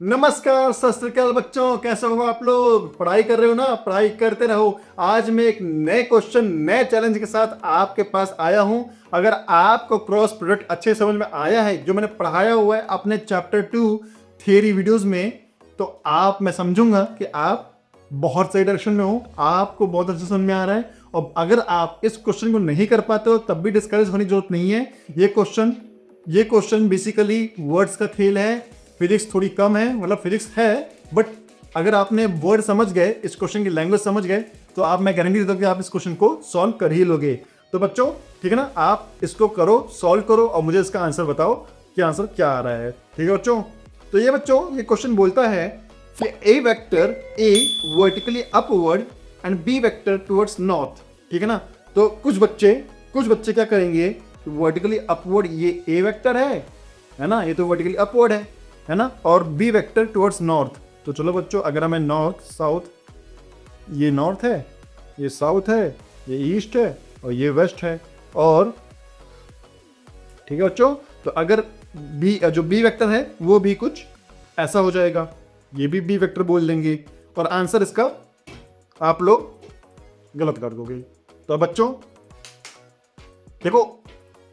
नमस्कार, सत श्री अकाल बच्चों, कैसे हो आप लोग? पढ़ाई कर रहे हो ना? पढ़ाई करते रहो। आज मैं एक नए क्वेश्चन, नए चैलेंज के साथ आपके पास आया हूं। अगर आपको क्रॉस प्रोडक्ट अच्छे समझ में आया है, जो मैंने पढ़ाया हुआ है अपने चैप्टर 2 थियरी वीडियोस में, तो मैं समझूंगा कि आप बहुत सही डायरेक्शन में हो, आपको बहुत अच्छे समझ में आ रहा है। और अगर आप इस क्वेश्चन को नहीं कर पाते हो तब भी डिस्करेज होने की जरूरत नहीं है। ये क्वेश्चन बेसिकली वर्ड्स का खेल है। फिजिक्स थोड़ी कम है, मतलब फिजिक्स है, बट अगर आपने वर्ड समझ गए, इस क्वेश्चन की लैंग्वेज समझ गए, तो मैं गारंटी देता हूँ कि आप इस क्वेश्चन को सॉल्व कर ही लोगे। तो बच्चों, ठीक है ना, आप इसको करो, सॉल्व करो और मुझे इसका आंसर बताओ कि आंसर क्या आ रहा है। ठीक है बच्चों? तो ये क्वेश्चन बोलता है कि A vector A vertically upward and B vector towards north. ठीक है ना? तो कुछ बच्चे क्या करेंगे, वर्टिकली अपवर्ड ये ए वेक्टर है ना, ये तो वर्टिकली अपवर्ड है ना, और बी वेक्टर टुवर्ड्स नॉर्थ। तो चलो बच्चों, अगर हमें नॉर्थ साउथ, ये नॉर्थ है, ये साउथ है, ये ईस्ट है और ये वेस्ट है, और ठीक है बच्चों, तो अगर जो बी वेक्टर है वो भी कुछ ऐसा हो जाएगा, ये भी बी वेक्टर बोल देंगे और आंसर इसका आप लोग गलत कर दोगे। तो बच्चों देखो,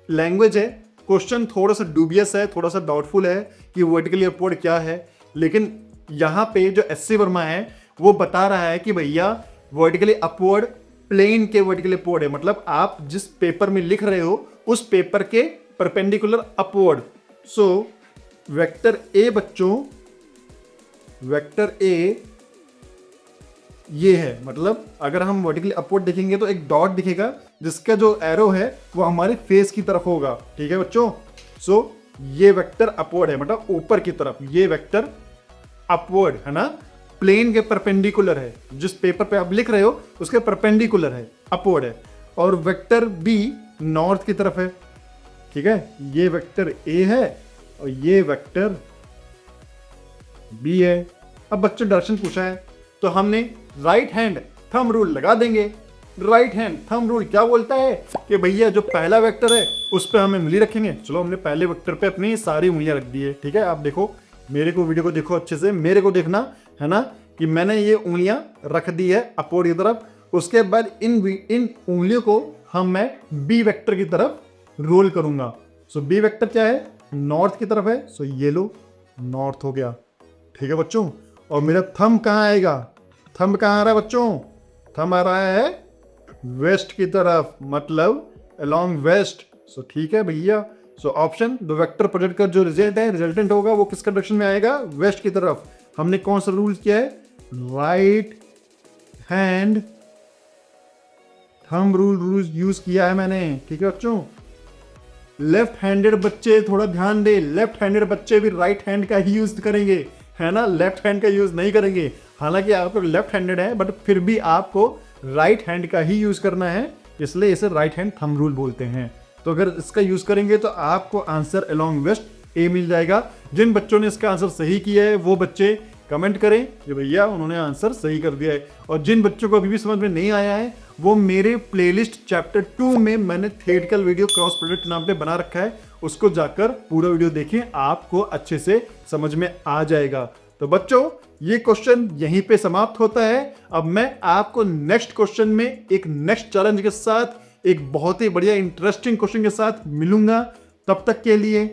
लैंग्वेज है, क्वेश्चन थोड़ा सा डूबियस है, थोड़ा सा डाउटफुल है कि वर्टिकली अपवर्ड क्या है, लेकिन यहाँ पे जो एस सी वर्मा है वो बता रहा है कि भैया वर्टिकली अपवर्ड प्लेन के वर्टिकली अपवर्ड है, मतलब आप जिस पेपर में लिख रहे हो उस पेपर के perpendicular upward. So vector A बच्चों, वेक्टर ए ये है, मतलब अगर हम वर्टिकली अपवर्ड देखेंगे तो एक डॉट दिखेगा जिसका जो एरो है वो हमारे फेस की तरफ होगा। ठीक है बच्चों? सो ये वेक्टर अपवर्ड है, मतलब ऊपर की तरफ, ये वेक्टर अपवर्ड है ना, प्लेन के परपेंडिकुलर है, जिस पेपर पे आप लिख रहे हो उसके परपेंडिकुलर है, अपवर्ड है। और वेक्टर बी नॉर्थ की तरफ है। ठीक है? ये वेक्टर ए है और ये वेक्टर बी है। अब बच्चों डायरेक्शन पूछा है तो हमने राइट हैंड थंब रूल लगा देंगे। राइट हैंड थंब रूल क्या बोलता है कि भैया जो पहला वेक्टर है उस पर हमें उंगली रखेंगे। चलो, हमने पहले वेक्टर पे अपनी सारी उंगलियां रख दी है। ठीक है? आप देखो, वीडियो को देखो अच्छे से, मेरे को देखना है ना कि मैंने ये उंगलियां रख दी है अपवर्ड की तरफ। उसके बाद इन उंगलियों को मैं बी वेक्टर की तरफ रोल करूंगा। सो बी वेक्टर क्या है? नॉर्थ की तरफ है। सो ये लो, नॉर्थ हो गया। ठीक है बच्चों? और मेरा थंब कहाँ आएगा? थंब कहाँ आ रहा है बच्चों? थंब आ रहा है वेस्ट की तरफ, मतलब अलोंग वेस्ट। सो ठीक है भैया। So option, the vector project का जो रिजल्टेंट होगा वो किसका डायरेक्शन में आएगा? वेस्ट की तरफ। हमने कौन सा रूल किया है? Right hand thumb rule use किया है मैंने। ठीक है बच्चों? लेफ्ट हैंडेड बच्चे थोड़ा ध्यान दे, लेफ्ट हैंडेड बच्चे भी राइट हैंड का ही यूज करेंगे, है ना, लेफ्ट हैंड का यूज नहीं करेंगे। हालांकि आप लोग लेफ्ट हैंडेड है, बट फिर भी आपको राइट हैंड का ही यूज करना है, इसलिए इसे राइट हैंड थंब रूल बोलते हैं। तो अगर इसका यूज करेंगे तो आपको आंसर अलोंग वेस्ट ए मिल जाएगा। जिन बच्चों ने इसका आंसर सही किया है वो बच्चे कमेंट करें कि भैया उन्होंने आंसर सही कर दिया है। और जिन बच्चों को अभी भी समझ में नहीं आया है वो मेरे प्लेलिस्ट चैप्टर 2 में मैंने थियोरेटिकल वीडियो क्रॉस प्रोडक्ट नाम पे बना रखा है, उसको जाकर पूरा वीडियो देखें, आपको अच्छे से समझ में आ जाएगा। तो बच्चों, ये क्वेश्चन यहीं पे समाप्त होता है। अब मैं आपको नेक्स्ट क्वेश्चन में एक नेक्स्ट चैलेंज के साथ, एक बहुत ही बढ़िया इंटरेस्टिंग क्वेश्चन के साथ मिलूंगा। तब तक के लिए